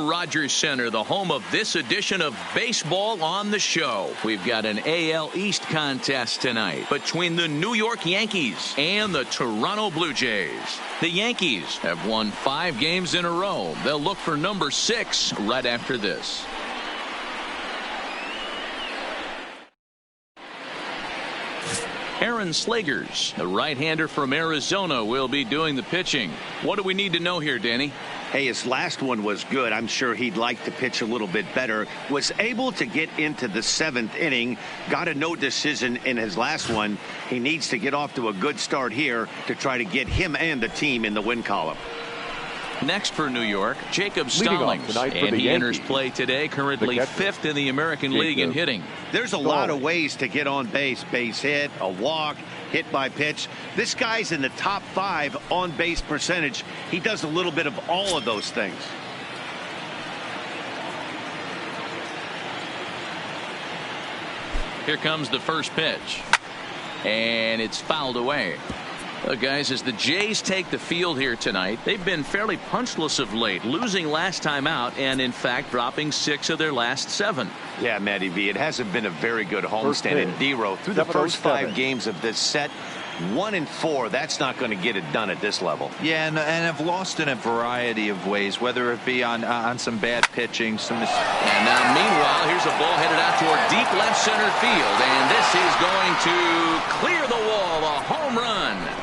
Rogers Center, the home of this edition of Baseball on the Show. We've got an AL East contest tonight between the New York Yankees and the Toronto Blue Jays. The Yankees have won 5 games in a row. They'll look for number 6 right after this. Aaron Slegers, the right-hander from Arizona, will be doing the pitching. What do we need to know here, Danny? Hey, his last one was good. I'm sure he'd like to pitch a little bit better. Was able to get into the 7th inning. Got a no decision in his last one. He needs to get off to a good start here to try to get him and the team in the win column. Next for New York, Jacob Stallings, and he enters play today, currently 5th in the American League in hitting. There's a lot of ways to get on base. Base hit, a walk, hit by pitch. This guy's in the top 5 on base percentage. He does a little bit of all of those things. Here comes the first pitch, and it's fouled away. Guys, as the Jays take the field here tonight, they've been fairly punchless of late, losing last time out and, in fact, dropping 6 of their last 7. Yeah, Matty V, it hasn't been a very good homestand in D-Row. Through the first 5 games of this set, 1-4, that's not going to get it done at this level. Yeah, and have lost in a variety of ways, whether it be on some bad pitching, some. And now, meanwhile, here's a ball headed out toward deep left center field, and this is going to clear the wall, a home run.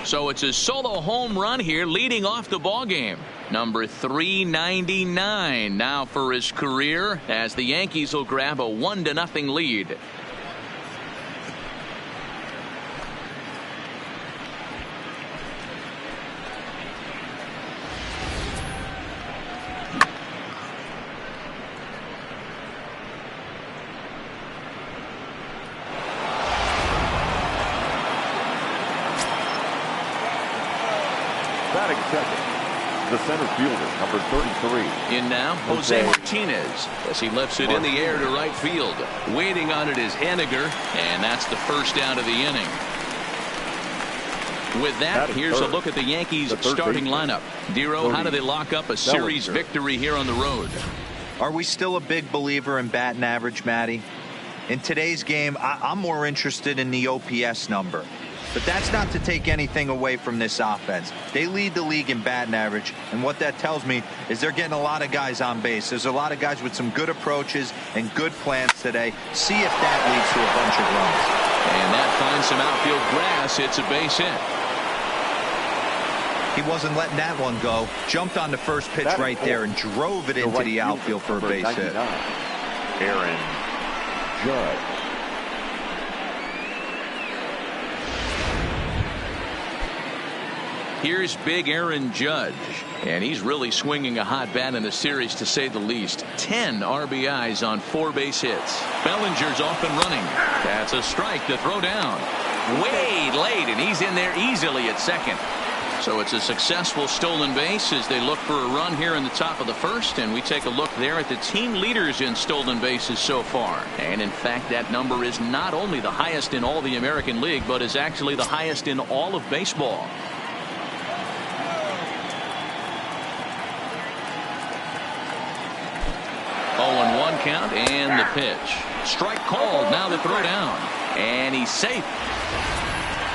So it's a solo home run here, leading off the ball game. Number 399 now for his career, as the Yankees will grab a 1-0 lead. Batting second, the center fielder, number 33. In now, Jose Martinez, as he lifts it in the air to right field. Waiting on it is Henniger, and that's the first out of the inning. With that, here's a look at the Yankees' starting lineup. Dero, how do they lock up a series victory here on the road? Are we still a big believer in batting average, Matty? In today's game, I'm more interested in the OPS number. But that's not to take anything away from this offense. They lead the league in batting average, and what that tells me is they're getting a lot of guys on base. There's a lot of guys with some good approaches and good plans today. See if that leads to a bunch of runs. And that finds some outfield grass. It's a base hit. He wasn't letting that one go. Jumped on the first pitch right there and drove it into the outfield for a base hit. Aaron Judge. Here's big Aaron Judge, and he's really swinging a hot bat in the series, to say the least. 10 RBIs on 4 base hits. Bellinger's off and running. That's a strike to throw down. Way late, and he's in there easily at second. So it's a successful stolen base as they look for a run here in the top of the first, and we take a look there at the team leaders in stolen bases so far. And in fact, that number is not only the highest in all the American League, but is actually the highest in all of baseball. 0-1 count, and the pitch. Strike called. Now the throw down, and he's safe.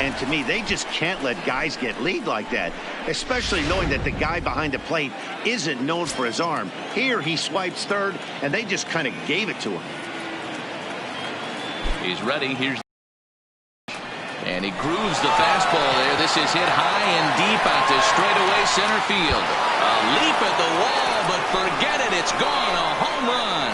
And to me, they just can't let guys get lead like that, especially knowing that the guy behind the plate isn't known for his arm. Here he swipes third, and they just kind of gave it to him. He's ready. Here's and he grooves the fastball there. This is hit high and deep out to straightaway center field. A leap at the wall, but forget it. It's gone. A home run.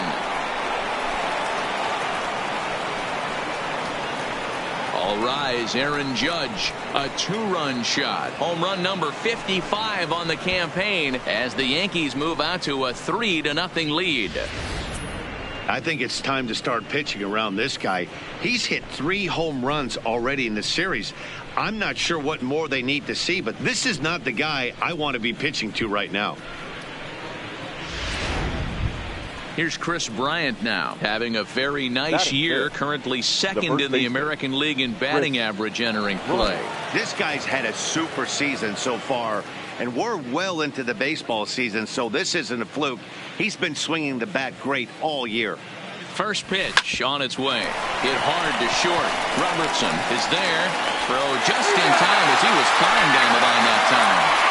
All rise, Aaron Judge, a 2-run shot. Home run number 55 on the campaign as the Yankees move out to a 3-0 lead. I think it's time to start pitching around this guy. He's hit 3 home runs already in the series. I'm not sure what more they need to see, but this is not the guy I want to be pitching to right now. Here's Chris Bryant now, having a very nice year, currently second in the American League in batting average entering play. This guy's had a super season so far, and we're well into the baseball season, so this isn't a fluke. He's been swinging the bat great all year. First pitch on its way. Hit hard to short. Robertson is there. Throw just in time as he was flying down the line that time.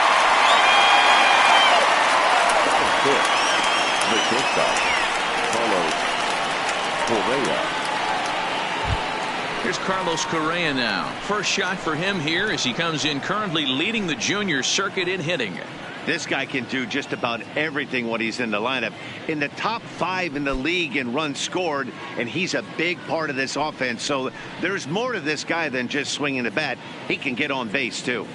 Here's Carlos Correa now. First shot for him here as he comes in currently leading the junior circuit in hitting. This guy can do just about everything when he's in the lineup. In the top 5 in the league in runs scored, and he's a big part of this offense. So there's more to this guy than just swinging the bat. He can get on base, too.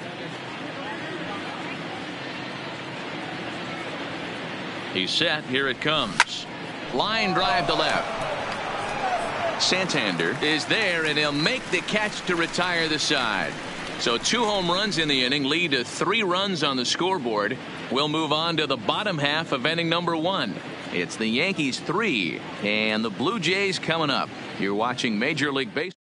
He's set. Here it comes. Line drive to left. Santander is there, and he'll make the catch to retire the side. So 2 home runs in the inning lead to 3 runs on the scoreboard. We'll move on to the bottom half of inning number 1. It's the Yankees 3 and the Blue Jays coming up. You're watching Major League Baseball.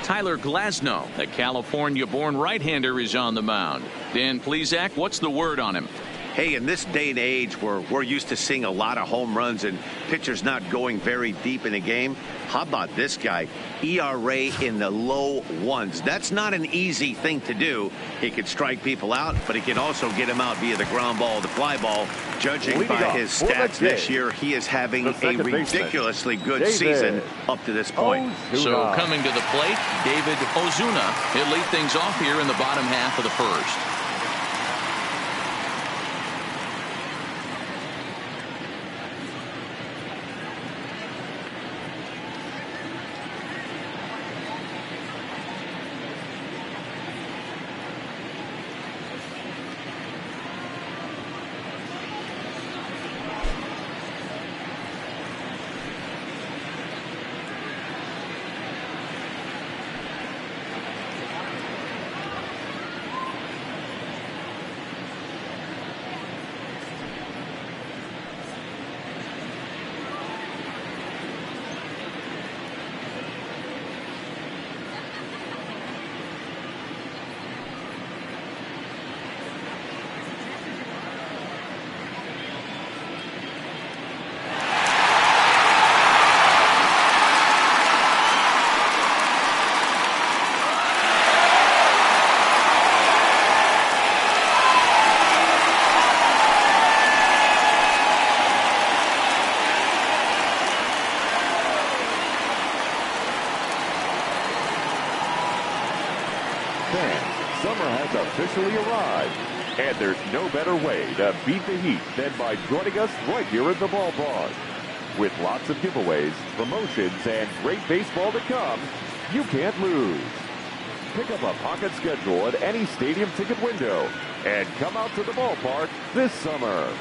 Tyler Glasnow, the California-born right-hander, is on the mound. Dan Plesac, what's the word on him? Hey, in this day and age where we're used to seeing a lot of home runs and pitchers not going very deep in a game, how about this guy? ERA in the low 1s. That's not an easy thing to do. He could strike people out, but he can also get them out via the ground ball, the fly ball. Judging by his stats this year, he is having a ridiculously good season up to this point. So coming to the plate, David Ozuna. He'll lead things off here in the bottom half of the first. Summer has officially arrived, and there's no better way to beat the heat than by joining us right here at the ballpark. With lots of giveaways, promotions, and great baseball to come, you can't lose. Pick up a pocket schedule at any stadium ticket window and come out to the ballpark this summer.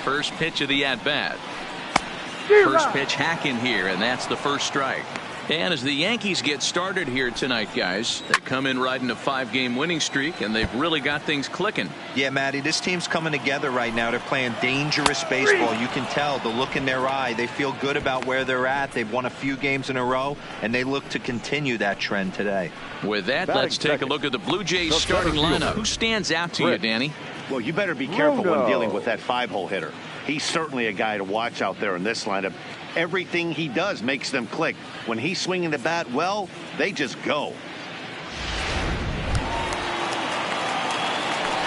First pitch of the at-bat. First pitch hack in here, and that's the first strike. And as the Yankees get started here tonight, guys, they come in riding a 5-game winning streak, and they've really got things clicking. Yeah, Matty, this team's coming together right now. They're playing dangerous baseball. You can tell the look in their eye. They feel good about where they're at. They've won a few games in a row, and they look to continue that trend today. With that, let's take a look at the Blue Jays starting lineup. Who stands out to you, Danny? Well, you better be careful when dealing with that 5-hole hitter. He's certainly a guy to watch out there in this lineup. Everything he does makes them click. When he's swinging the bat, well, they just go.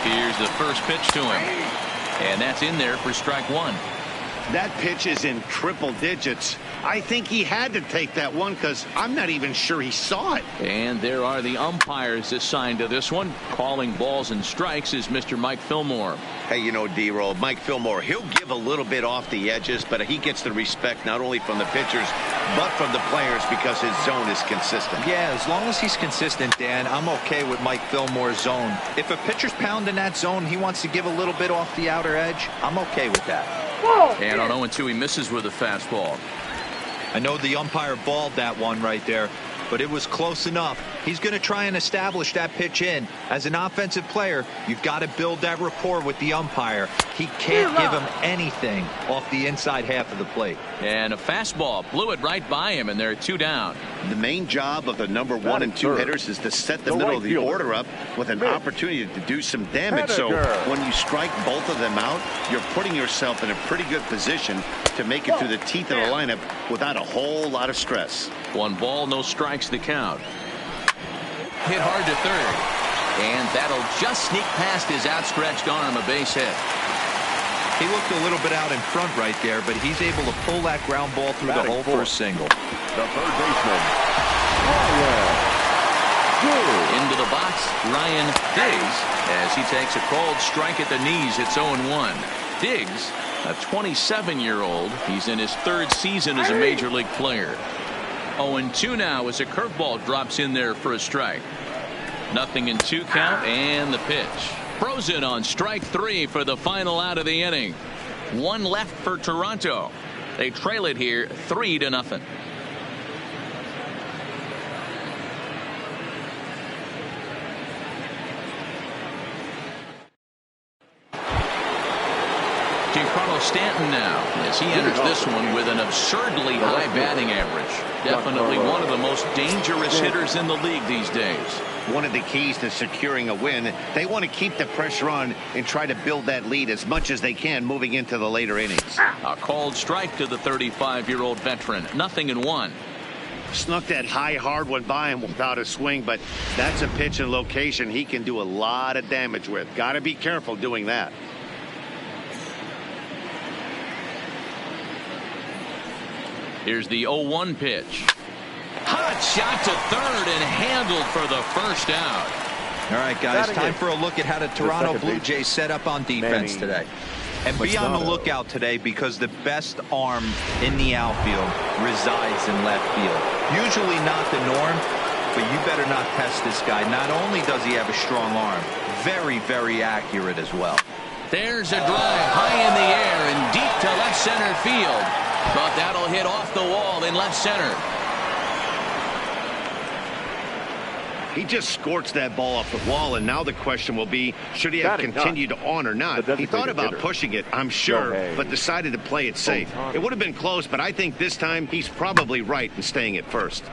Here's the first pitch to him. And that's in there for strike one. That pitch is in triple digits. I think he had to take that one because I'm not even sure he saw it. And there are the umpires assigned to this one. Calling balls and strikes is Mr. Mike Fillmore. Hey, you know, D-Roll, Mike Fillmore, he'll give a little bit off the edges, but he gets the respect not only from the pitchers, but from the players because his zone is consistent. Yeah, as long as he's consistent, Dan, I'm okay with Mike Fillmore's zone. If a pitcher's pounding that zone, he wants to give a little bit off the outer edge, I'm okay with that. And on 0-2, he misses with a fastball. I know the umpire balled that one right there, but it was close enough. He's going to try and establish that pitch in. As an offensive player, you've got to build that rapport with the umpire. He can't give him anything off the inside half of the plate. And a fastball blew it right by him, and they're 2 down. The main job of the number 1 and 2 hitters is to set the middle of the order up with an opportunity to do some damage. So when you strike both of them out, you're putting yourself in a pretty good position to make it through the teeth of the lineup without a whole lot of stress. 1 ball, no strikes to count. Hit hard to third. And that'll just sneak past his outstretched arm, a base hit. He looked a little bit out in front right there, but he's able to pull that ground ball through the hole for a single. The third baseman, Ryan Diggs. Into the box, Ryan Diggs, as he takes a called strike at the knees. It's 0-1. Diggs, a 27-year-old. He's in his 3rd season as a major league player. 0-2 now as a curveball drops in there for a strike. 0-2 count, and the pitch. Frozen on strike 3 for the final out of the inning. 1 left for Toronto. They trail it here 3-0. Giancarlo Stanton now as he enters this one with an absurdly high batting average. Definitely one of the most dangerous hitters in the league these days. One of the keys to securing a win, they want to keep the pressure on and try to build that lead as much as they can moving into the later innings. A called strike to the 35-year-old veteran. 0-1. Snuck that high hard one by him without a swing, but that's a pitch and location he can do a lot of damage with. Got to be careful doing that. Here's the 0-1 pitch. Hot shot to third and handled for the first out. All right, guys, time for a look at how the Toronto Blue Jays set up on defense today. And be on the lookout today because the best arm in the outfield resides in left field. Usually not the norm, but you better not test this guy. Not only does he have a strong arm, very, very accurate as well. There's a drive high in the air and deep to left center field. But that'll hit off the wall in left center. He just scorched that ball off the wall, and now the question will be, should he have continued on or not? He thought about pushing it, I'm sure, but decided to play it safe. It would have been close, but I think this time he's probably right in staying at first.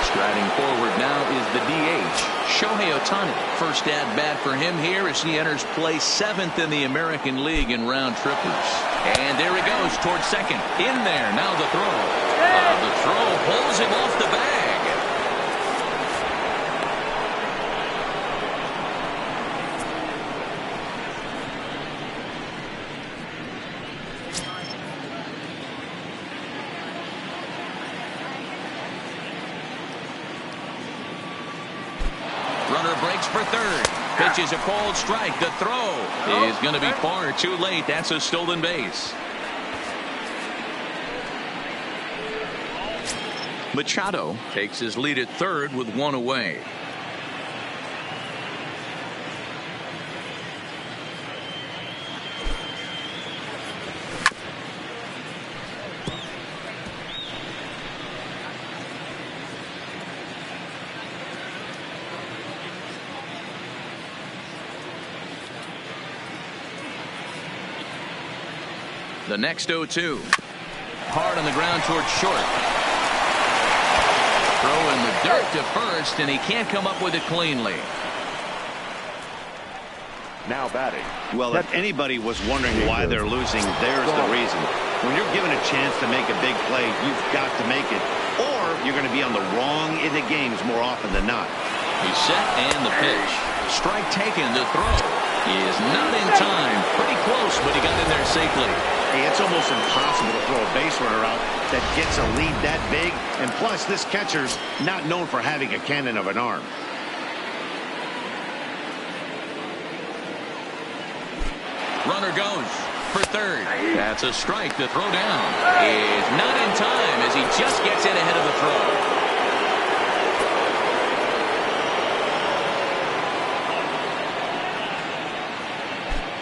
Striding forward now is the DH, Shohei Ohtani. First at bat for him here as he enters play 7th in the American League in round trippers. And there he goes towards second. In there, now the throw. The throw pulls him off the bag. Runner breaks for third. Pitches a cold strike. The throw is going to be far too late. That's a stolen base. Machado takes his lead at third with 1 away. The next 0-2. Hard on the ground towards short. Throw in the dirt to first, and he can't come up with it cleanly. Now batting. Well, if anybody was wondering why they're losing, there's the reason. When you're given a chance to make a big play, you've got to make it, or you're going to be on the wrong end of games more often than not. He's set and the pitch. Strike taken. The throw is not in time. Pretty close, but he got in there safely. Hey, it's almost impossible to throw a base runner out that gets a lead that big. And plus, this catcher's not known for having a cannon of an arm. Runner goes for third. That's a strike. The throw down is not in time as he just gets in ahead of the throw.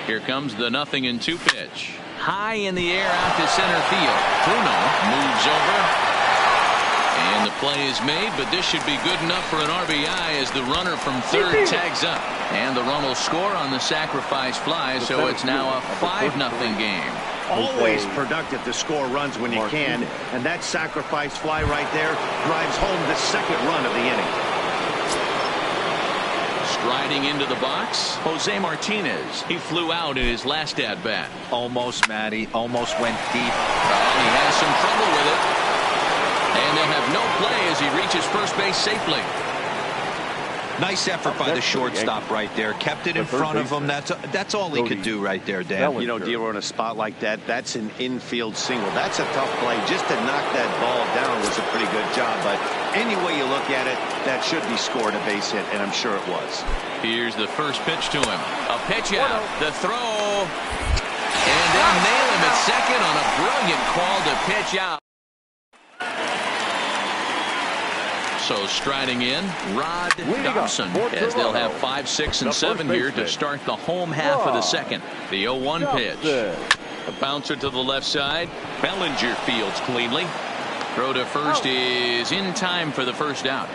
Here comes the 0-2 pitch. High in the air out to center field. Bruno moves over. And the play is made, but this should be good enough for an RBI as the runner from third tags up. And the run will score on the sacrifice fly, so it's now a 5-0 game. Always productive to score runs when you can, and that sacrifice fly right there drives home the second run of the inning. Striding into the box, Jose Martinez. He flew out in his last at-bat. Almost, Matty. Almost went deep. And he has some trouble with it. And they'll have no play as he reaches first base safely. Nice effort by the shortstop right there. Kept it in front of him. That's all he could do right there, Dan. You know, Dealer, in a spot like that, that's an infield single. That's a tough play. Just to knock that ball down was a pretty good job. But any way you look at it, that should be scored a base hit, and I'm sure it was. Here's the first pitch to him. A pitch out. The throw. And they'll nail him at second on a brilliant call to pitch out. So striding in, Rod Dawson, as they'll have 5, 6, and 7 here to start the home half of the second. The 0-1 pitch. A bouncer to the left side. Bellinger fields cleanly. Throw to first is in time for the first out.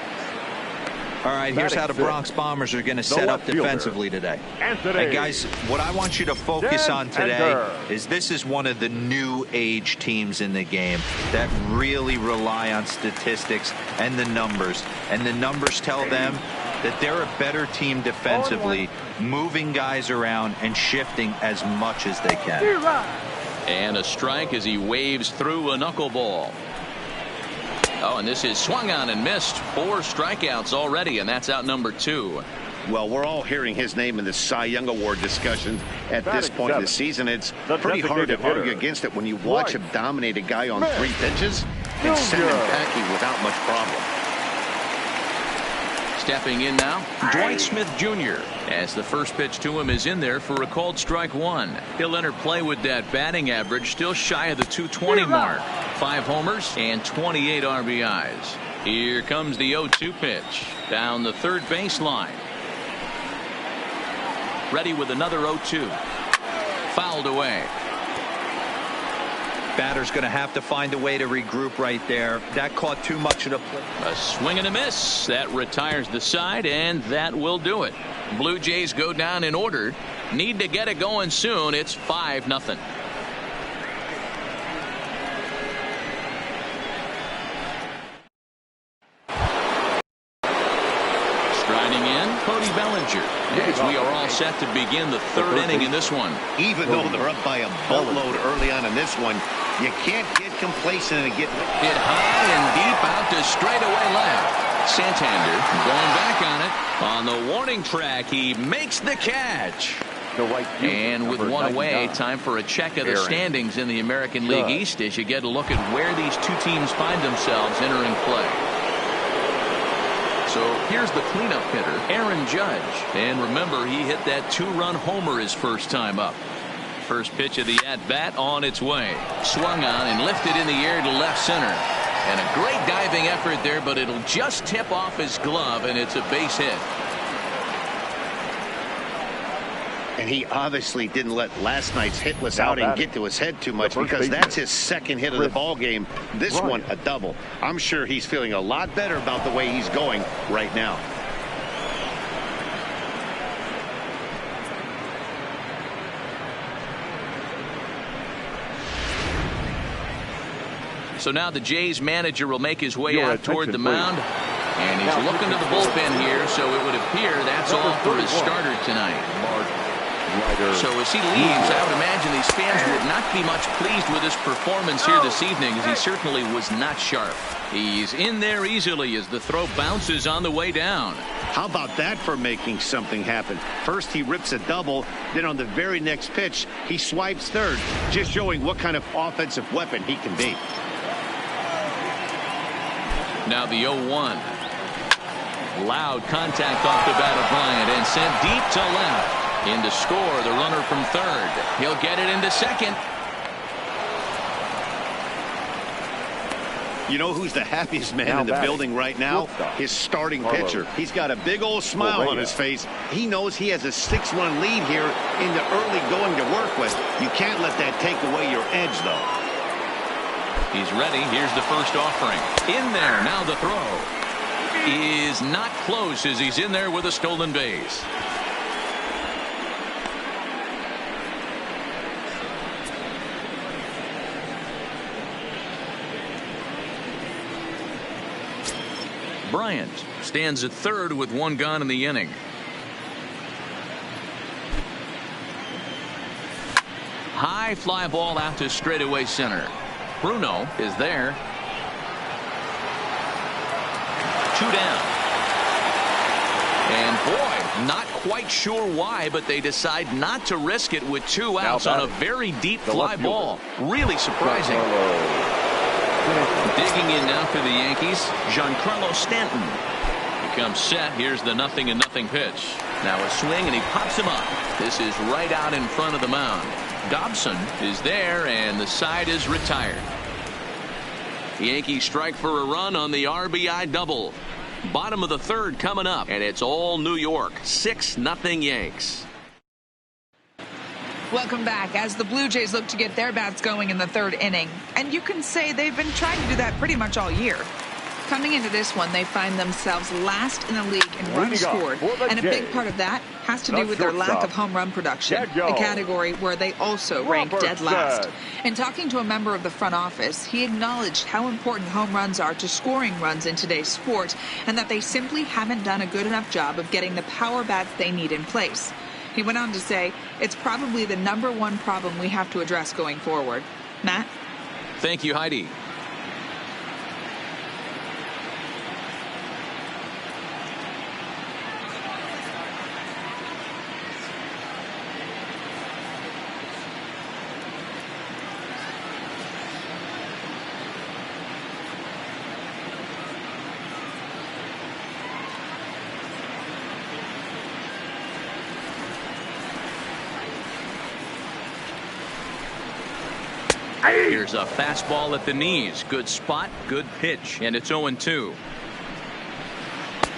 All right, here's how the Bronx Bombers are going to set up defensively today. Hey, guys, what I want you to focus on today is this is one of the new age teams in the game that really rely on statistics and the numbers. And the numbers tell them that they're a better team defensively, moving guys around and shifting as much as they can. And a strike as he waves through a knuckleball. Oh, and this is swung on and missed. 4 strikeouts already, and that's out number 2. Well, we're all hearing his name in the Cy Young Award discussions at this point in the season. It's pretty hard to argue against it when you watch him dominate a guy on 3 pitches and send him packing without much problem. Stepping in now, Dwight Smith Jr. as the first pitch to him is in there for a called strike 1. He'll enter play with that batting average still shy of the 220 mark. 5 homers and 28 RBIs. Here comes the 0-2 pitch down the third baseline. Ready with another 0-2. Fouled away. Batter's going to have to find a way to regroup right there. That caught too much of the play. A swing and a miss. That retires the side, and that will do it. Blue Jays go down in order. Need to get it going soon. It's 5-0. Striding in, Cody Bellinger. As we are all set to begin the 3rd inning in this one. Even though they're up by a boatload early on in this one, you can't get complacent and get hit high and deep out to straightaway left. Santander going back on it. On the warning track, he makes the catch. And with 1 away, time for a check of the standings in the American League East as you get a look at where these 2 teams find themselves entering play. So here's the cleanup hitter, Aaron Judge. And remember, he hit that 2-run homer his first time up. First pitch of the at-bat on its way. Swung on and lifted in the air to left center. And a great diving effort there, but it'll just tip off his glove, and it's a base hit. And he obviously didn't let last night's hitless outing get to his head too much, because that's his 2nd hit of the ball game. This one a double. I'm sure he's feeling a lot better about the way he's going right now. So now the Jays manager will make his way out toward the mound. And he's looking to the bullpen here, so it would appear that's all for his starter tonight. So as he leaves, I would imagine these fans would not be much pleased with his performance here this evening, as he certainly was not sharp. He's in there easily as the throw bounces on the way down. How about that for making something happen? First he rips a double, then on the very next pitch he swipes third, just showing what kind of offensive weapon he can be. Now the 0-1. Loud contact off the bat of Bryant and sent deep to left. In to score, the runner from third. He'll get it into second. You know who's the happiest man in the building right now? His starting pitcher. He's got a big old smile on his face. He knows he has a 6-1 lead here in the early going to work with. You can't let that take away your edge, though. He's ready. Here's the first offering. In there. Now the throw is not close as he's in there with a stolen base. Bryant stands at third with one gone in the inning. High fly ball out to straightaway center. Bruno is there. 2 down. And boy, not quite sure why, but they decide not to risk it with 2 outs on a very deep fly ball. Really surprising. Digging in now for the Yankees, Giancarlo Stanton. He comes set. Here's the 0-0 pitch. Now a swing and he pops him up. This is right out in front of the mound. Dobson is there and the side is retired. The Yankees strike for a run on the RBI double. Bottom of the third coming up, and it's all New York. 6-0 Yanks. Welcome back as the Blue Jays look to get their bats going in the third inning. And you can say they've been trying to do that pretty much all year. Coming into this one, they find themselves last in the league in runs scored. And a big part of that has to do with their lack of home run production, a category where they also rank dead last. In talking to a member of the front office, he acknowledged how important home runs are to scoring runs in today's sport, and that they simply haven't done a good enough job of getting the power bats they need in place. He went on to say, it's probably the #1 problem we have to address going forward. Matt? Thank you, Heidi. Here's a fastball at the knees. Good spot, good pitch, and it's 0-2.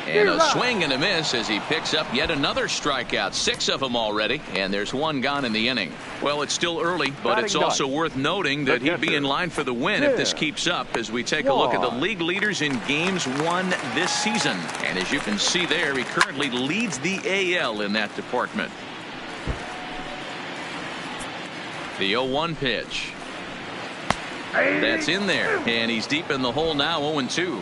And a swing and a miss as he picks up yet another strikeout. 6 of them already, and there's 1 gone in the inning. Well, it's still early, but it's also worth noting that he'd be in line for the win if this keeps up, as we take a look at the league leaders in games won this season. And as you can see there, he currently leads the AL in that department. The 0-1 pitch. That's in there, and he's deep in the hole now. 0-2.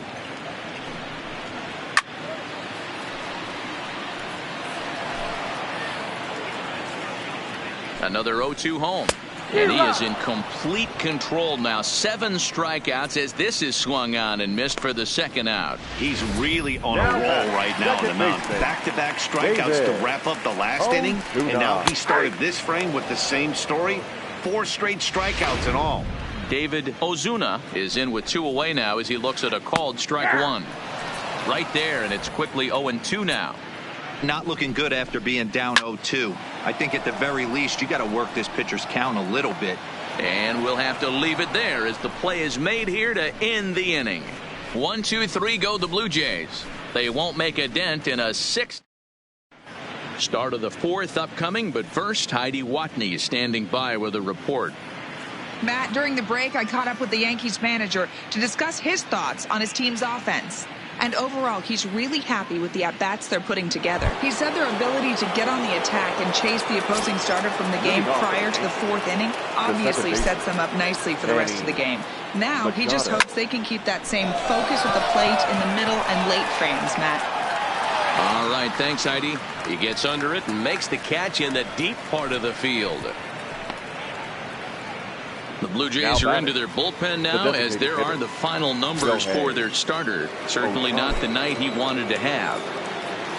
Another 0-2 home, and he is in complete control now. 7 strikeouts as this is swung on and missed for the 2nd out. He's really on a roll right now on the mound. Back-to-back strikeouts to wrap up the last inning, and now he started this frame with the same story. 4 straight strikeouts in all. David Ozuna is in with 2 away now as he looks at a called strike 1. Right there, and it's quickly 0-2 now. Not looking good after being down 0-2. I think at the very least you got to work this pitcher's count a little bit. And we'll have to leave it there as the play is made here to end the inning. 1, 2, 3 go the Blue Jays. They won't make a dent in a 6th. Start of the 4th upcoming, but first Heidi Watney is standing by with a report. Matt, during the break, I caught up with the Yankees manager to discuss his thoughts on his team's offense. And overall, he's really happy with the at-bats they're putting together. He said their ability to get on the attack and chase the opposing starter from the game prior to the 4th inning obviously sets them up nicely for the rest of the game. Now, he just hopes they can keep that same focus with the plate in the middle and late frames, Matt. All right, thanks, Heidi. He gets under it and makes the catch in the deep part of the field. The Blue Jays are into their bullpen now, as there are the final numbers for their starter. Certainly not the night he wanted to have.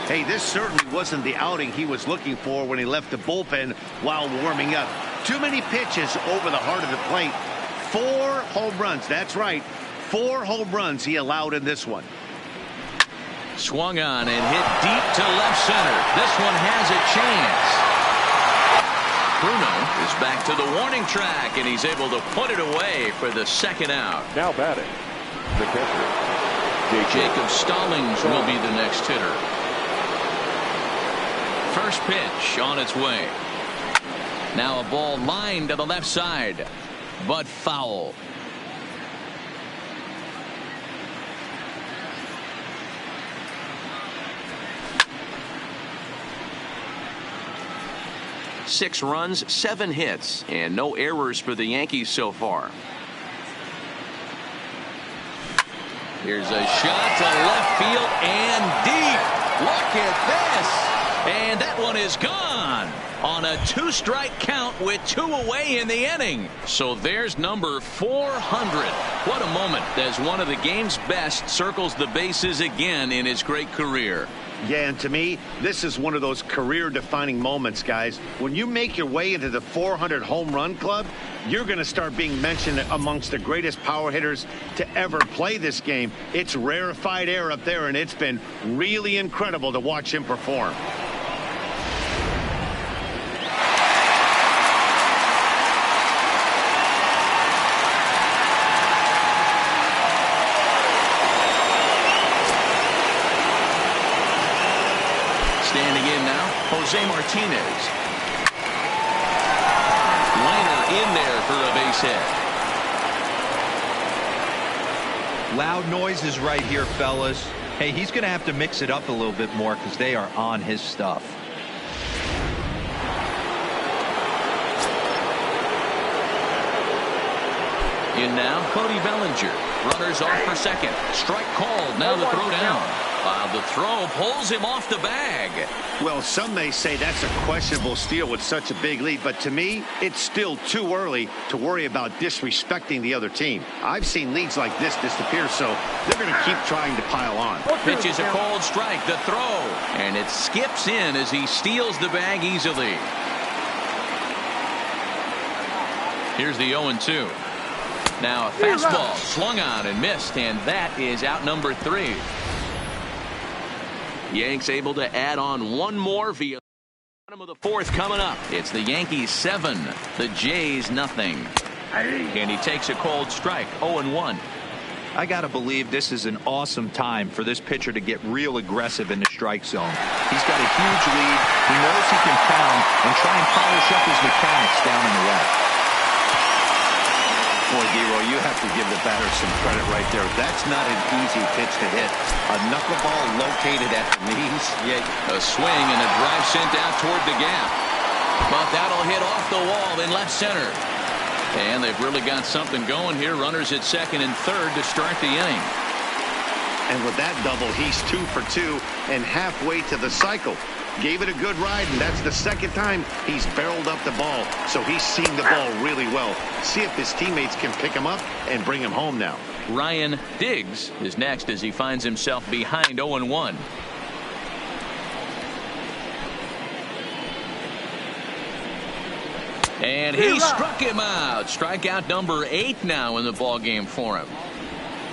Hey, this certainly wasn't the outing he was looking for when he left the bullpen while warming up. Too many pitches over the heart of the plate. 4 home runs. That's right. 4 home runs he allowed in this one. Swung on and hit deep to left center. This one has a chance. Bruno is back to the warning track, and he's able to put it away for the 2nd out. Now batting, the catcher, Jacob Stallings will be the next hitter. First pitch on its way. Now a ball lined to the left side, but foul. Six runs, 7 hits, and no errors for the Yankees so far. Here's a shot to left field and deep. Look at this. And that one is gone on a 2-strike count with 2 away in the inning. So there's number 400. What a moment as one of the game's best circles the bases again in his great career. Yeah, and to me, this is one of those career-defining moments, guys. When you make your way into the 400 home run club, you're going to start being mentioned amongst the greatest power hitters to ever play this game. It's rarefied air up there, and it's been really incredible to watch him perform. Standing in now, Jose Martinez. Liner in there for a base hit. Loud noises right here, fellas. Hey, he's going to have to mix it up a little bit more because they are on his stuff. In now, Cody Bellinger. Runners off for second. Strike called. Now the throw down. The throw pulls him off the bag. Well, some may say that's a questionable steal with such a big lead, but to me, it's still too early to worry about disrespecting the other team. I've seen leads like this disappear, so they're going to keep trying to pile on. Pitches a cold strike, the throw, and it skips in as he steals the bag easily. Here's the 0-2. Now a fastball swung on and missed, and that is out number 3. Yanks able to add on one more via bottom of the 4th coming up. It's the Yankees 7, the Jays nothing. And he takes a cold strike, 0-1. I got to believe this is an awesome time for this pitcher to get real aggressive in the strike zone. He's got a huge lead. He knows he can pound and try and polish up his mechanics down in the left. Boy, Dero, you have to give the batter some credit right there. That's not an easy pitch to hit. A knuckleball located at the knees. Yeah, a swing and a drive sent out toward the gap. But that'll hit off the wall in left center. And they've really got something going here. Runners at second and third to start the inning. And with that double, he's 2 for 2 and halfway to the cycle. Gave it a good ride, and that's the 2nd time he's barreled up the ball. So he's seen the ball really well. See if his teammates can pick him up and bring him home now. Ryan Diggs is next as he finds himself behind 0-1. And he struck him out. Strikeout number 8 now in the ballgame for him.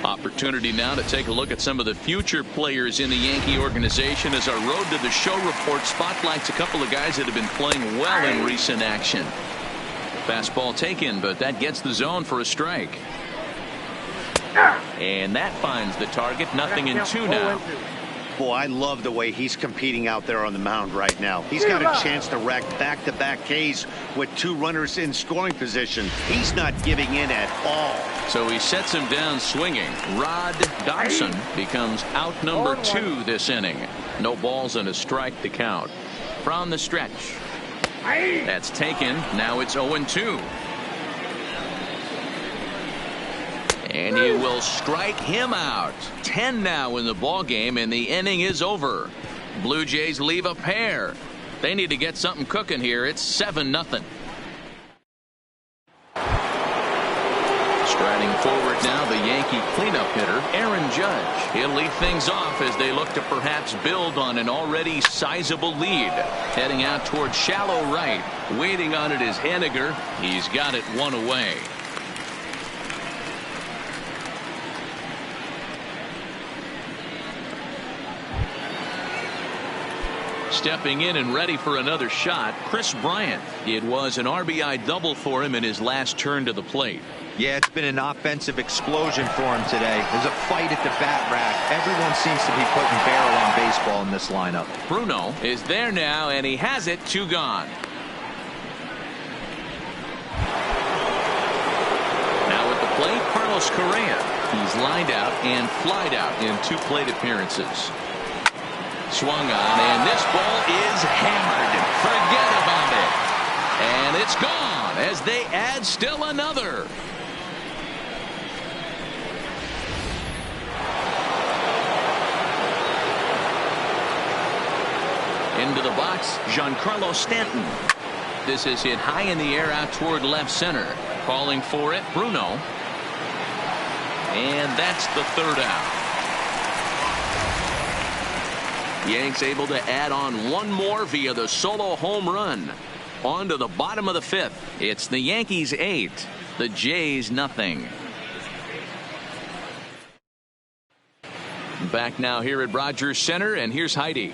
Opportunity now to take a look at some of the future players in the Yankee organization as our Road to the Show report spotlights a couple of guys that have been playing well in recent action. Fastball taken, but that gets the zone for a strike. And that finds the target. 0-2 now. Boy, I love the way he's competing out there on the mound right now. He's got a chance to rack back-to-back Ks with 2 runners in scoring position. He's not giving in at all. So he sets him down swinging. Rod Dodson becomes out number 2 this inning. No balls and a strike to count. From the stretch. That's taken. Now it's 0-2. And he will strike him out. 10 now in the ball game, and the inning is over. Blue Jays leave a pair. They need to get something cooking here. It's 7-0. Striding forward now, the Yankee cleanup hitter, Aaron Judge. He'll lead things off as they look to perhaps build on an already sizable lead. Heading out toward shallow right. Waiting on it is Henniger. He's got it 1 away. Stepping in and ready for another shot, Chris Bryant. It was an RBI double for him in his last turn to the plate. Yeah, it's been an offensive explosion for him today. There's a fight at the bat rack. Everyone seems to be putting barrel on baseball in this lineup. Bruno is there now, and he has it. 2 gone. Now at the plate, Carlos Correa. He's lined out and flied out in 2 plate appearances. Swung on, and this ball is hammered. Forget about it. And it's gone as they add still another. Into the box, Giancarlo Stanton. This is hit high in the air out toward left center. Calling for it, Bruno. And that's the 3rd out. Yanks able to add on 1 more via the solo home run. On to the bottom of the 5th. It's the Yankees 8, the Jays nothing. Back now here at Rogers Center, and here's Heidi.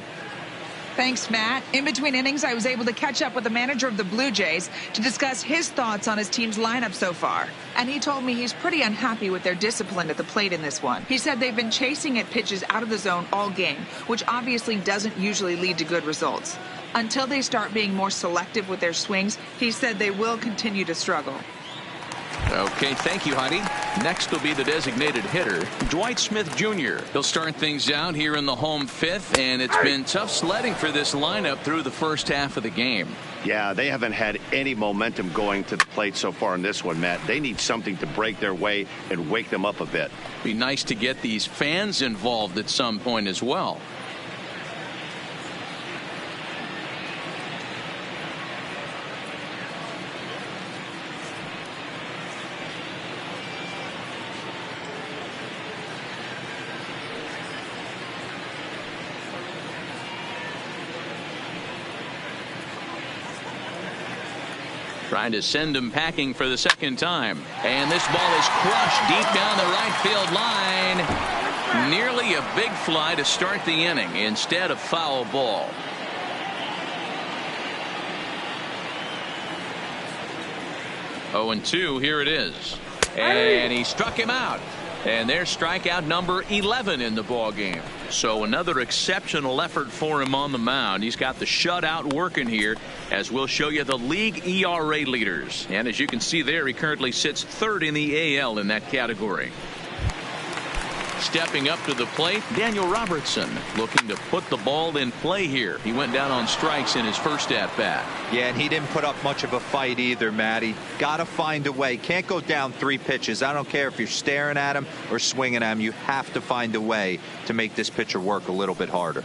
Thanks, Matt. In between innings, I was able to catch up with the manager of the Blue Jays to discuss his thoughts on his team's lineup so far. And he told me he's pretty unhappy with their discipline at the plate in this one. He said they've been chasing at pitches out of the zone all game, which obviously doesn't usually lead to good results. Until they start being more selective with their swings, he said they will continue to struggle. Okay, thank you, Heidi. Next will be the designated hitter, Dwight Smith Jr. He'll start things out here in the home 5th, and it's been tough sledding for this lineup through the first half of the game. Yeah, they haven't had any momentum going to the plate so far in this one, Matt. They need something to break their way and wake them up a bit. Be nice to get these fans involved at some point as well. Trying to send him packing for the 2nd time. And this ball is crushed deep down the right field line. Nearly a big fly to start the inning instead of foul ball. Oh, and 2, here it is. And he struck him out. And there's strikeout number 11 in the ball game. So another exceptional effort for him on the mound. He's got the shutout working here, as we'll show you the league ERA leaders. And as you can see there, he currently sits 3rd in the AL in that category. Stepping up to the plate, Daniel Robertson looking to put the ball in play here. He went down on strikes in his first at bat. Yeah, and he didn't put up much of a fight either, Matty. Got to find a way. Can't go down 3 pitches. I don't care if you're staring at him or swinging at him. You have to find a way to make this pitcher work a little bit harder.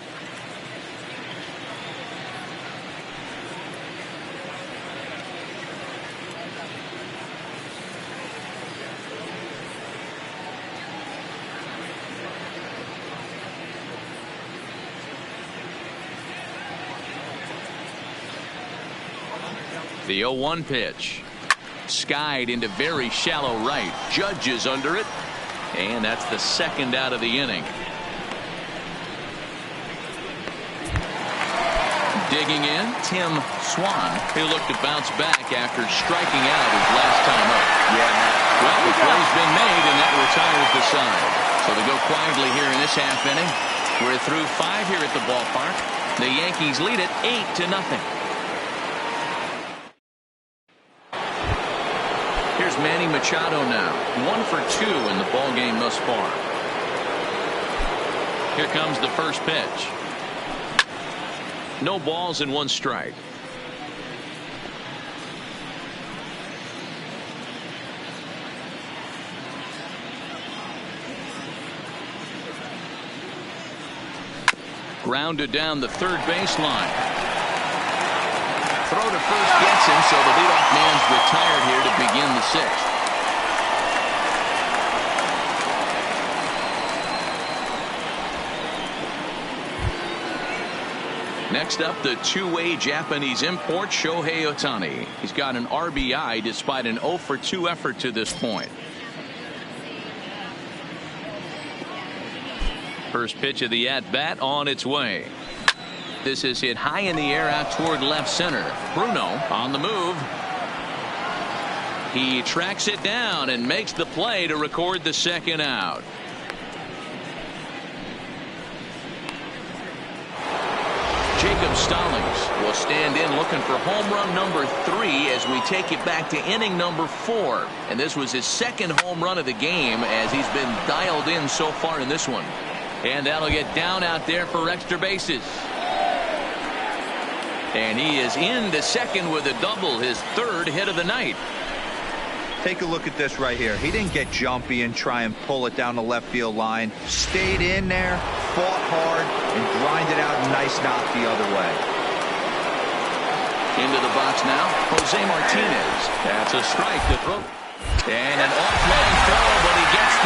The 0-1 pitch. Skied into very shallow right. Judge is under it. And that's the 2nd out of the inning. Digging in, Tim Swan, who looked to bounce back after striking out his last time up. Yeah, well, the play's been made, and that retires the side. So they go quietly here in this half inning. We're through 5 here at the ballpark. The Yankees lead it 8-0. Here's Manny Machado now. 1 for 2 in the ball game thus far. Here comes the first pitch. No balls and 1 strike. Grounded down the third baseline. Throw to first gets him, so the leadoff man's retired here to begin the 6th. Next up, the two-way Japanese import Shohei Ohtani. He's got an RBI despite an 0 for 2 effort to this point. First pitch of the at-bat on its way. This is hit high in the air out toward left center. Bruno on the move. He tracks it down and makes the play to record the second out. Jacob Stallings will stand in looking for home run number 3 as we take it back to inning number 4. And this was his second home run of the game as he's been dialed in so far in this one. And that'll get down out there for extra bases. And he is into second with a double, his 3rd hit of the night. Take a look at this right here. He didn't get jumpy and try and pull it down the left field line. Stayed in there, fought hard, and grinded out a nice knock the other way. Into the box now, Jose Martinez. That's a strike to throw. And an offline throw, but he gets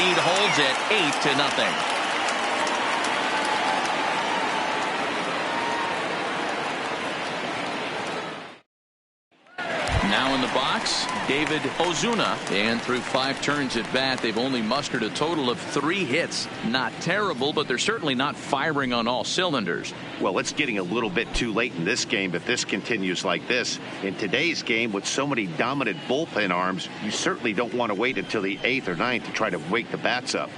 lead holds at 8-0. Now in the box, David Ozuna. And through 5 turns at bat, they've only mustered a total of 3 hits. Not terrible, but they're certainly not firing on all cylinders. Well, it's getting a little bit too late in this game if this continues like this. In today's game, with so many dominant bullpen arms, you certainly don't want to wait until the 8th or 9th to try to wake the bats up.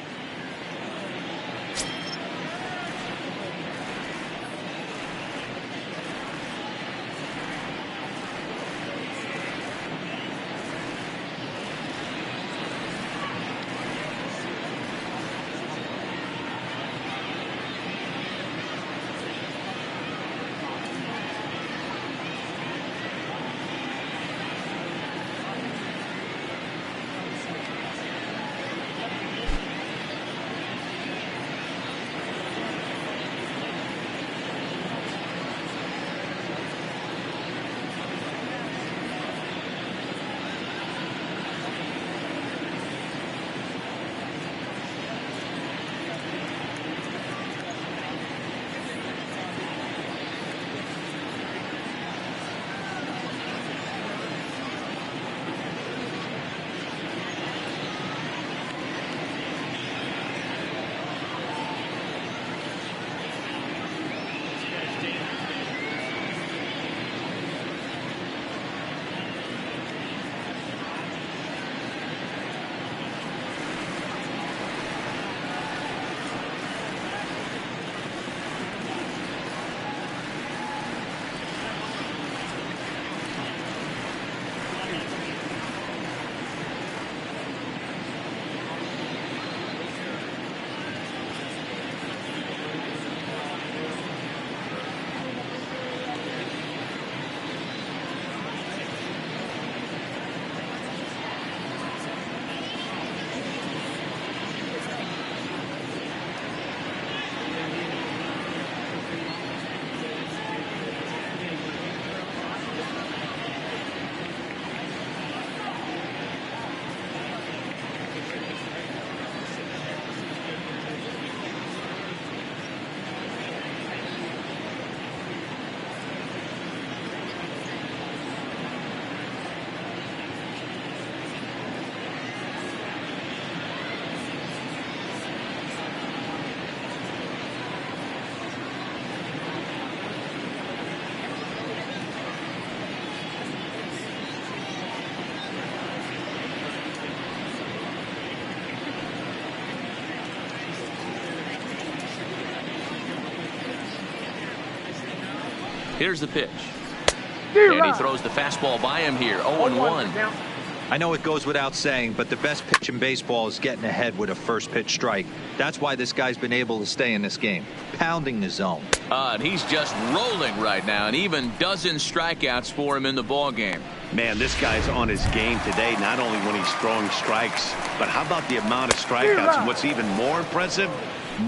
Here's the pitch. And he throws the fastball by him here. 0-1. I know it goes without saying, but the best pitch in baseball is getting ahead with a first pitch strike. That's why this guy's been able to stay in this game, pounding the zone. And he's just rolling right now, and even dozen strikeouts for him in the ball game. Man, this guy's on his game today, not only when he's throwing strikes, but how about the amount of strikeouts? And what's even more impressive,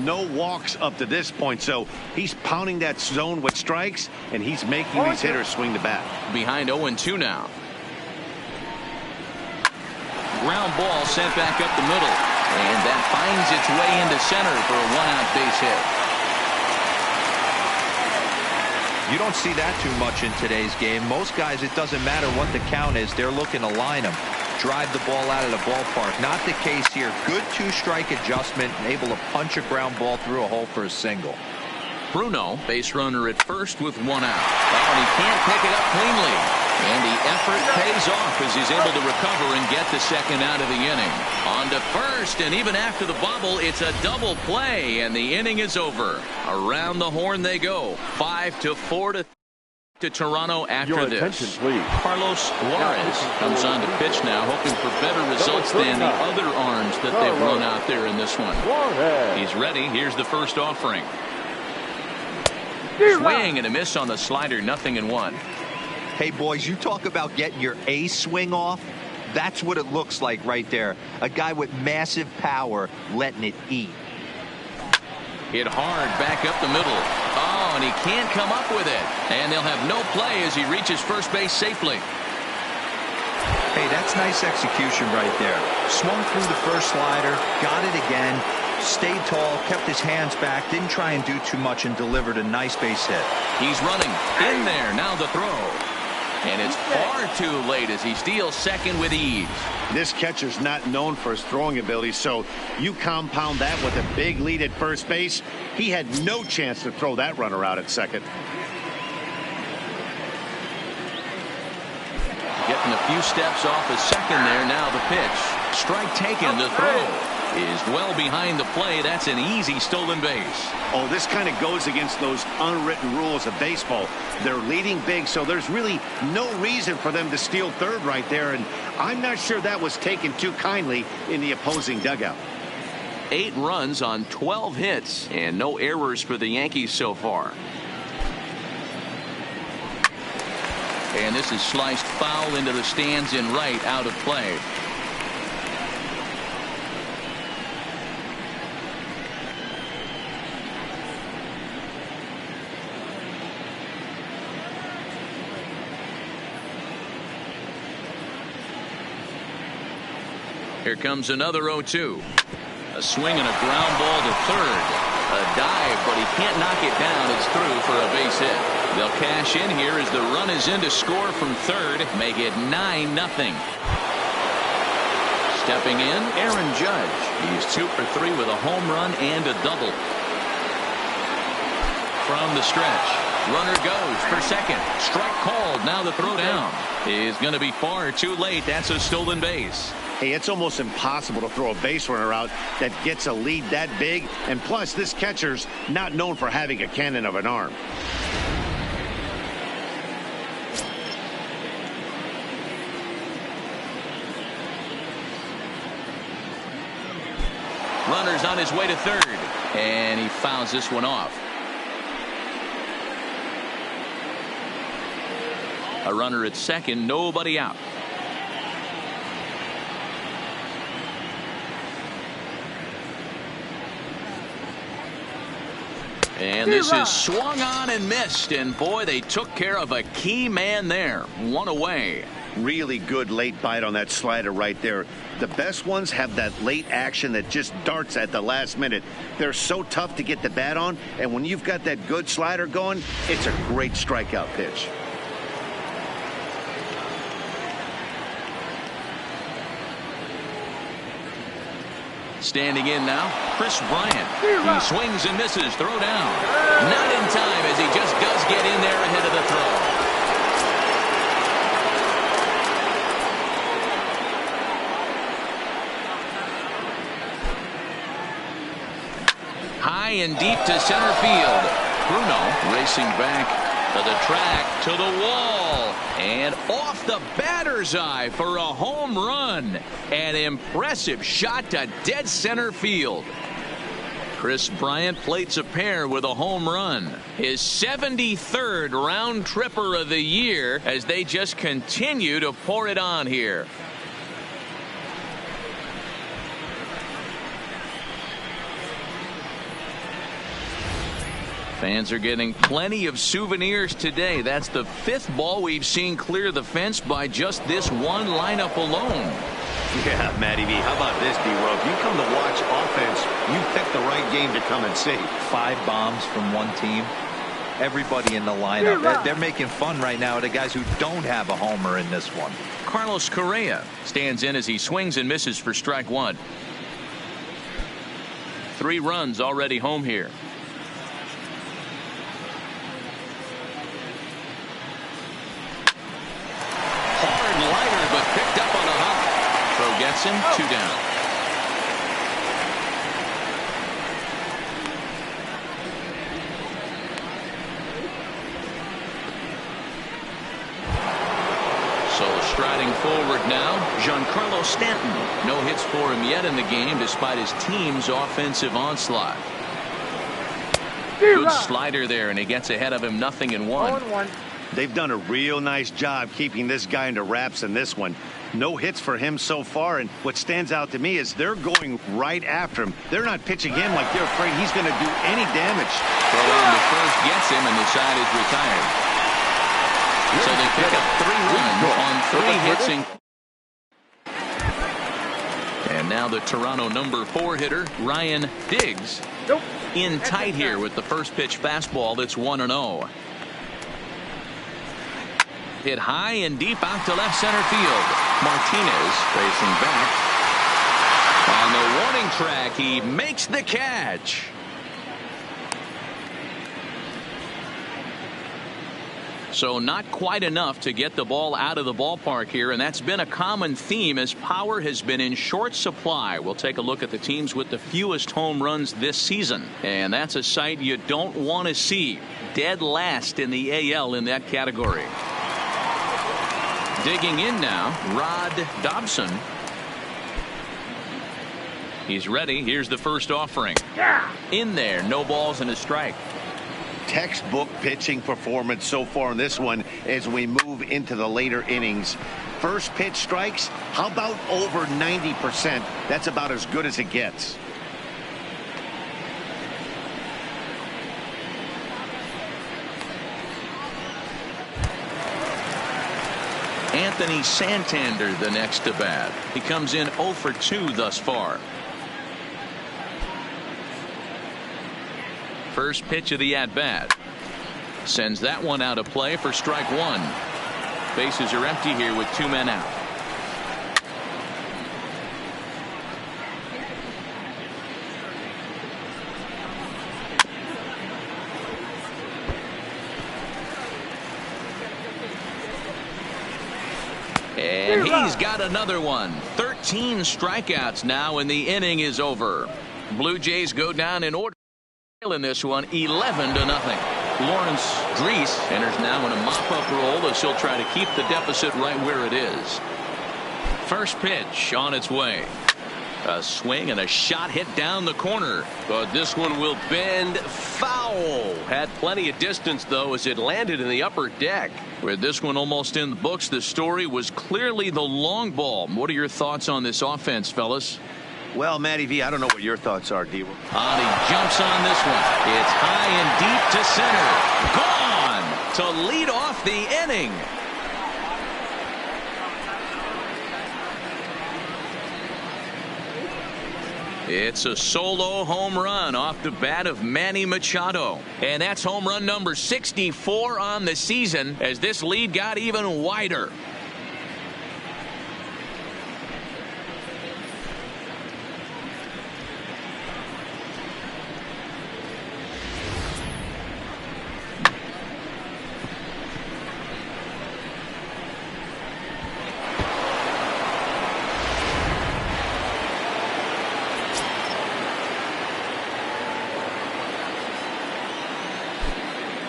no walks up to this point. So he's pounding that zone with strikes, and he's making these hitters swing the bat. Behind 0-2 now. Ground ball sent back up the middle, and that finds its way into center for a 1-out base hit. You don't see that too much in today's game. Most guys, it doesn't matter what the count is, they're looking to line them, drive the ball out of the ballpark. Not the case here. Good 2-strike adjustment, able to punch a ground ball through a hole for a single. Bruno, base runner at first with 1 out. And he can't pick it up cleanly. And the effort pays off as he's able to recover and get the second out of the inning. On to first, and even after the bubble, it's a double play, and the inning is over. Around the horn they go. 5-4 to Toronto after this. Carlos Suarez comes on to pitch now, hoping for better results than the other arms that they've run out there in this one. He's ready. Here's the first offering. Swing and a miss on the slider, 0-1. Hey, boys, you talk about getting your A swing off. That's what it looks like right there. A guy with massive power letting it eat. Hit hard back up the middle. Oh, and he can't come up with it. And they'll have no play as he reaches first base safely. Hey, That's nice execution right there. Swung through the first slider, got it again, stayed tall, kept his hands back, didn't try and do too much, and delivered a nice base hit. He's running in there. Now the throw. And it's far too late as he steals second with ease. This catcher's not known for his throwing ability, so you compound that with a big lead at first base. He had no chance to throw that runner out at second. Getting a few steps off his second there. Now the pitch. Strike taken. The throw is well behind the play. That's an easy stolen base. Oh, this kind of goes against those unwritten rules of baseball. They're leading big, so there's really no reason for them to steal third right there, and I'm not sure that was taken too kindly in the opposing dugout. 8 runs on 12 hits and no errors for the Yankees so far. And this is sliced foul into the stands in right, out of play. Here comes another 0-2. A swing and a ground ball to third. A dive, but he can't knock it down. It's through for a base hit. They'll cash in here as the run is in to score from third. Make it 9-0. Stepping in, Aaron Judge. He's 2 for 3 with a home run and a double. From the stretch, runner goes for second. Strike called. Now the throw down is going to be far too late. That's a stolen base. Hey, it's almost impossible to throw a base runner out that gets a lead that big. And plus, this catcher's not known for having a cannon of an arm. Runner's on his way to third. And he fouls this one off. A runner at second, nobody out. And this is swung on and missed. And boy, they took care of a key man there. 1 away. Really good late bite on that slider right there. The best ones have that late action that just darts at the last minute. They're so tough to get the bat on. And when you've got that good slider going, it's a great strikeout pitch. Standing in now, Chris Bryant. He swings and misses. Throw down. Not in time as he just does get in there ahead of the throw. High and deep to center field. Bruno racing back to the track, to the wall, and off the batter's eye for a home run. An impressive shot to dead center field. Chris Bryant plates a pair with a home run. His 73rd round tripper of the year as they just continue to pour it on here. Fans are getting plenty of souvenirs today. That's the 5th ball we've seen clear the fence by just this one lineup alone. Yeah, Matty V, how about this, B-Rob? You come to watch offense, you pick the right game to come and see. 5 bombs from one team. Everybody in the lineup. They're making fun right now of the guys who don't have a homer in this one. Carlos Correa stands in as he swings and misses for strike 1. 3 runs already home here. Gets him 2 down. So striding forward now, Giancarlo Stanton. No hits for him yet in the game despite his team's offensive onslaught. Good slider there, and he gets ahead of him. 0-1. They've done a real nice job keeping this guy into wraps in this one. No hits for him so far, and what stands out to me is they're going right after him. They're not pitching him like they're afraid he's going to do any damage. Throw on to first gets him, and the side is retired. So they pick up 3 runs on 3 hits. And now the Toronto #4 hitter, Ryan Diggs, in tight here with the first pitch fastball that's 1-0. Hit high and deep out to left center field. Martinez racing back. On the warning track, he makes the catch. So not quite enough to get the ball out of the ballpark here, and that's been a common theme as power has been in short supply. We'll take a look at the teams with the fewest home runs this season, and that's a sight you don't want to see. Dead last in the AL in that category. Digging in now, Rod Dobson. He's ready. Here's the first offering. In there, no balls and a strike. Textbook pitching performance so far in this one as we move into the later innings. First pitch strikes, how about over 90%? That's about as good as it gets. Anthony Santander the next to bat. He comes in 0 for 2 thus far. First pitch of the at-bat. Sends that one out of play for strike one. Bases are empty here with 2 men out. And he's got another one. 13 strikeouts now, and the inning is over. Blue Jays go down in order in this one, 11-0. Lawrence Grease enters now in a mop-up role as he'll try to keep the deficit right where it is. First pitch on its way. A swing and a shot hit down the corner, but this one will bend foul. Had plenty of distance though as it landed in the upper deck. With this one almost in the books, the story was clearly the long ball. What are your thoughts on this offense, fellas? Well, Matty V, I don't know what your thoughts are, D. He jumps on this one. It's high and deep to center. Gone to lead off the inning. It's a solo home run off the bat of Manny Machado. And that's home run number 64 on the season as this lead got even wider.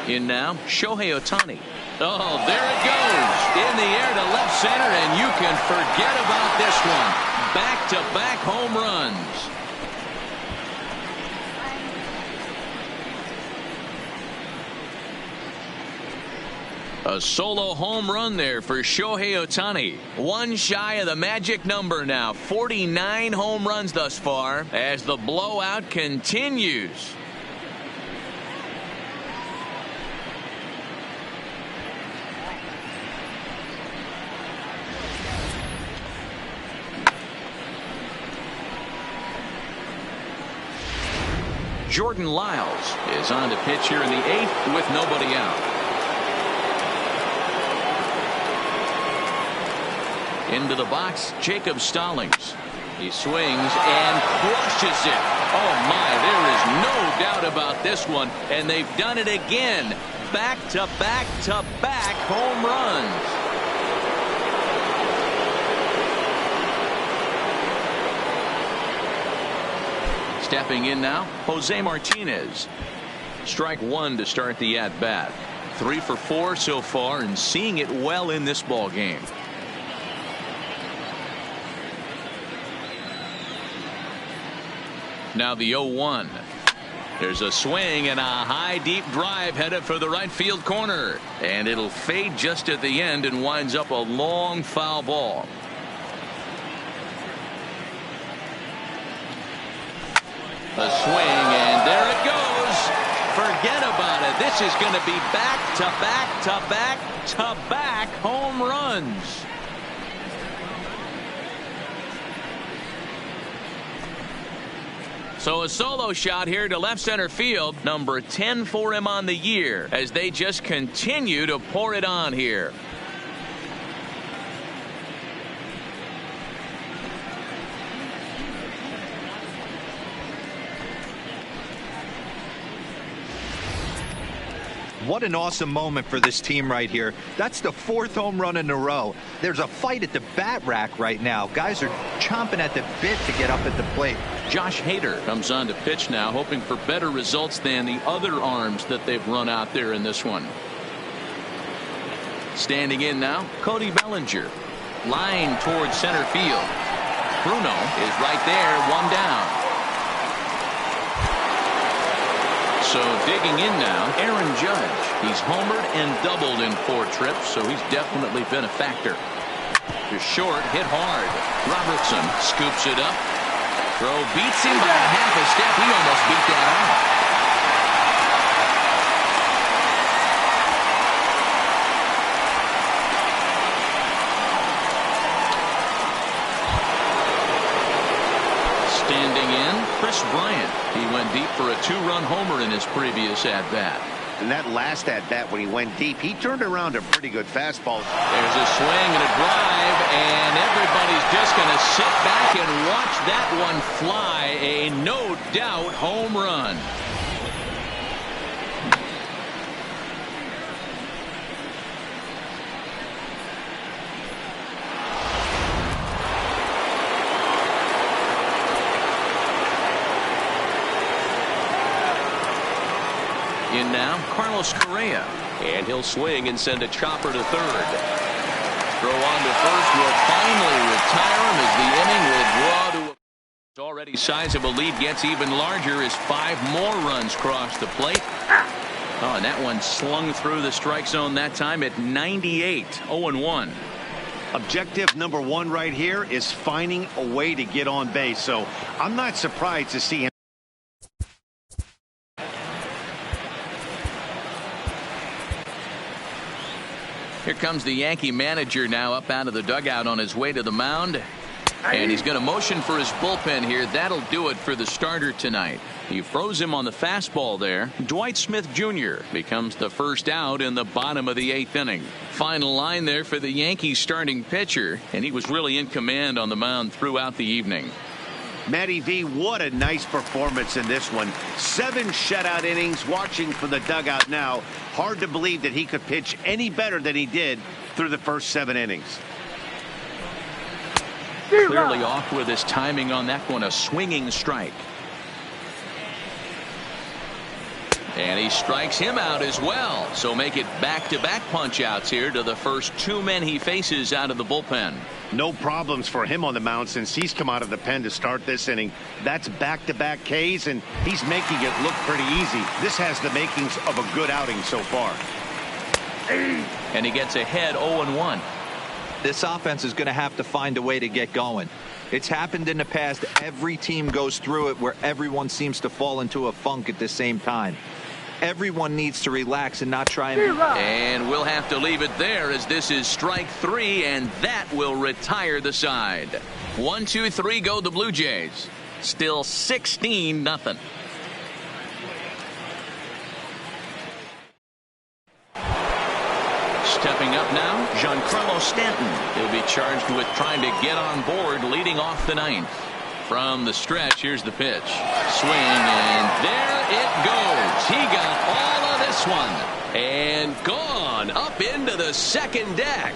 In now, Shohei Ohtani. Oh, there it goes. In the air to left center, and you can forget about this one. Back-to-back home runs. A solo home run there for Shohei Ohtani. One shy of the magic number now. 49 home runs thus far as the blowout continues. Jordan Lyles is on to pitch here in the 8th with nobody out. Into the box, Jacob Stallings. He swings and crushes it. Oh my, there is no doubt about this one, and they've done it again. Back-to-back-to-back home runs. Stepping in now, Jose Martinez. Strike one to start the at-bat. 3 for 4 so far and seeing it well in this ball game. Now the 0-1. There's a swing and a high deep drive headed for the right field corner. And it'll fade just at the end and winds up a long foul ball. A swing, and there it goes. Forget about it. This is going to be back-to-back-to-back-to-back home runs. So a solo shot here to left center field, number 10 for him on the year, as they just continue to pour it on here. What an awesome moment for this team right here. That's the 4th home run in a row. There's a fight at the bat rack right now. Guys are chomping at the bit to get up at the plate. Josh Hader comes on to pitch now, hoping for better results than the other arms that they've run out there in this one. Standing in now, Cody Bellinger. Line towards center field. Bruno is right there, one down. So digging in now, Aaron Judge. He's homered and doubled in 4 trips, so he's definitely been a factor. To short, hit hard. Robertson scoops it up. Throw beats him by a half a step. He almost beat that out. Standing in, Chris Bryant. He went deep for a 2-run homer in his previous at-bat. And that last at-bat when he went deep, he turned around a pretty good fastball. There's a swing and a drive, and everybody's just going to sit back and watch that one fly. A no-doubt home run. In now, Carlos Correa. And he'll swing and send a chopper to third. Throw on to first will finally retire him as the inning will draw to a already sizable lead gets even larger as 5 more runs cross the plate. Oh, and that one slung through the strike zone that time at 98, 0-1. Objective number 1 right here is finding a way to get on base. So I'm not surprised to see him. Here comes the Yankee manager now up out of the dugout on his way to the mound. And he's going to motion for his bullpen here. That'll do it for the starter tonight. He froze him on the fastball there. Dwight Smith Jr. becomes the first out in the bottom of the 8th inning. Final line there for the Yankees starting pitcher. And he was really in command on the mound throughout the evening. Matty V, what a nice performance in this one. 7 shutout innings. Watching from the dugout now. Hard to believe that he could pitch any better than he did through the first 7 innings. Clearly off with his timing on that one. A swinging strike. And he strikes him out as well. So make it back-to-back punch-outs here to the first 2 men he faces out of the bullpen. No problems for him on the mound since he's come out of the pen to start this inning. That's back-to-back Ks, and he's making it look pretty easy. This has the makings of a good outing so far. And he gets ahead 0-1. This offense is going to have to find a way to get going. It's happened in the past. Every team goes through it where everyone seems to fall into a funk at the same time. Everyone needs to relax and not try and we'll have to leave it there as this is strike 3, and that will retire the side. 1, 2, 3 go the Blue Jays. Still 16-0. Stepping up now, Giancarlo Stanton. He'll be charged with trying to get on board leading off the 9th. From the stretch, here's the pitch. Swing, and there it goes. He got all of this one. And gone up into the second deck.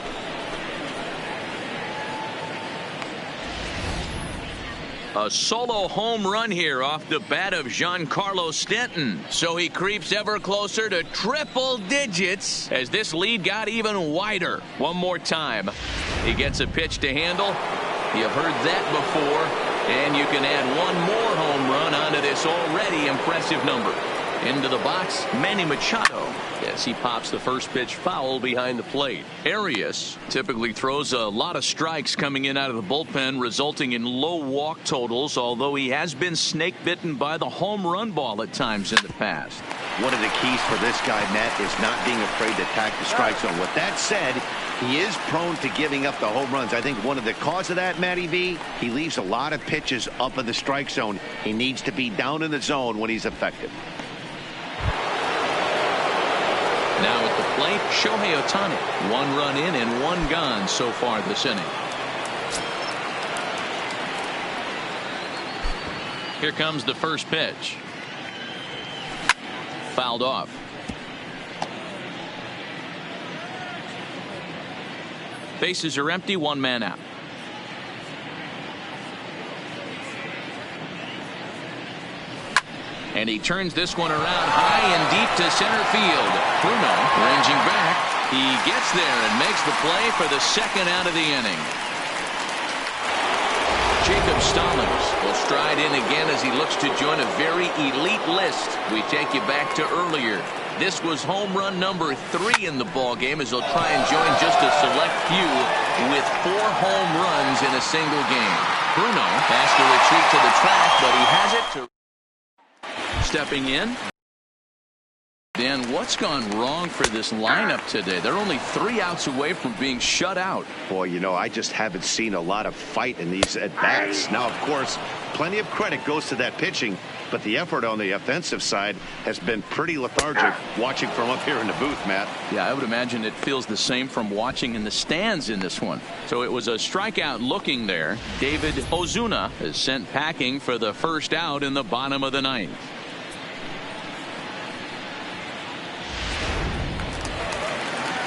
A solo home run here off the bat of Giancarlo Stanton. So he creeps ever closer to triple digits as this lead got even wider. One more time. He gets a pitch to handle. You have heard that before. And you can add one more home run onto this already impressive number. Into the box, Manny Machado. Yes, he pops the first pitch foul behind the plate. Arias typically throws a lot of strikes coming in out of the bullpen, resulting in low walk totals, although he has been snake bitten by the home run ball at times in the past. One of the keys for this guy, Matt, is not being afraid to attack the strike zone. With that said, He is prone to giving up the home runs. I think one of the cause of that, Matty V, he leaves a lot of pitches up in the strike zone. He needs to be down in the zone when he's effective. Now at the plate, Shohei Ohtani. 1 run in and 1 gone so far this inning. Here comes the first pitch. Fouled off. Bases are empty, 1 man out. And he turns this one around high and deep to center field. Bruno ranging back. He gets there and makes the play for the 2nd out of the inning. Jacob Stallings will stride in again as he looks to join a very elite list. We take you back to earlier. This was home run number 3 in the ball game as he'll try and join just a select few with 4 home runs in a single game. Bruno has to retreat to the track, but he has it to stepping in. Dan, what's gone wrong for this lineup today? They're only 3 outs away from being shut out. Boy, you know, I just haven't seen a lot of fight in these at-bats. Now, of course, plenty of credit goes to that pitching, but the effort on the offensive side has been pretty lethargic watching from up here in the booth, Matt. Yeah, I would imagine it feels the same from watching in the stands in this one. So it was a strikeout looking there. David Ozuna is sent packing for the first out in the bottom of the 9th.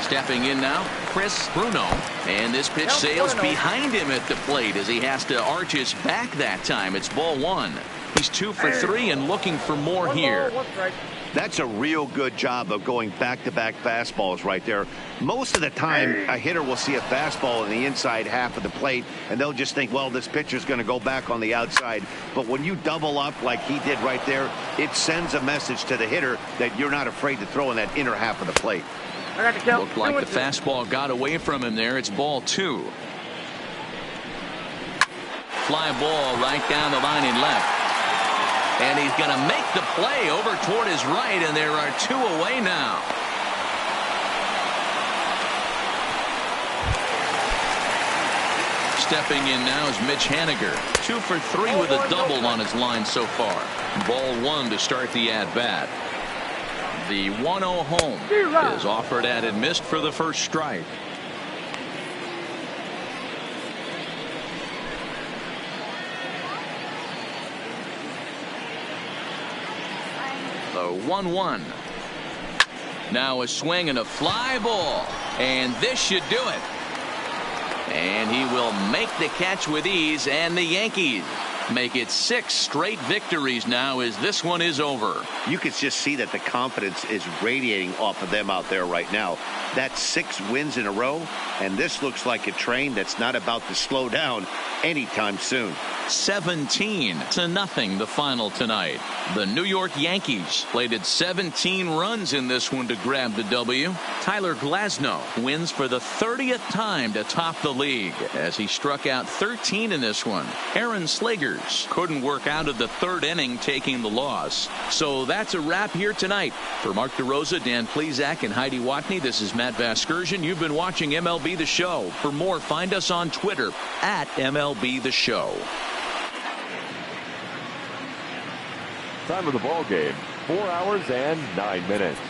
Stepping in now, Chris Bruno. And this pitch sails behind him at the plate as he has to arch his back that time. It's ball 1. He's 2 for 3 and looking for more here. That's a real good job of going back-to-back fastballs right there. Most of the time, a hitter will see a fastball in the inside half of the plate, and they'll just think, well, this pitcher's going to go back on the outside. But when you double up like he did right there, it sends a message to the hitter that you're not afraid to throw in that inner half of the plate. Looked like the fastball got away from him there. It's ball 2. Fly ball right down the line and left. And he's going to make the play over toward his right, and there are 2 away now. Stepping in now is Mitch Haniger. 2 for 3 with a double on his line so far. Ball 1 to start the at-bat. The 1-0 home is offered at and missed for the first strike. The 1-1. Now a swing and a fly ball. And this should do it. And he will make the catch with ease, and the Yankees make it 6 straight victories now as this one is over. You could just see that the confidence is radiating off of them out there right now. That's 6 wins in a row, and this looks like a train that's not about to slow down anytime soon. 17-0 the final tonight. The New York Yankees plated 17 runs in this one to grab the W. Tyler Glasnow wins for the 30th time to top the league as he struck out 13 in this one. Aaron Slegers couldn't work out of the 3rd inning, taking the loss. So that's a wrap here tonight. For Mark DeRosa, Dan Plesac, and Heidi Watney, this is Matt Vasgersian. You've been watching MLB The Show. For more, find us on Twitter at MLB The Show. Time of the ball game, 4 hours and 9 minutes.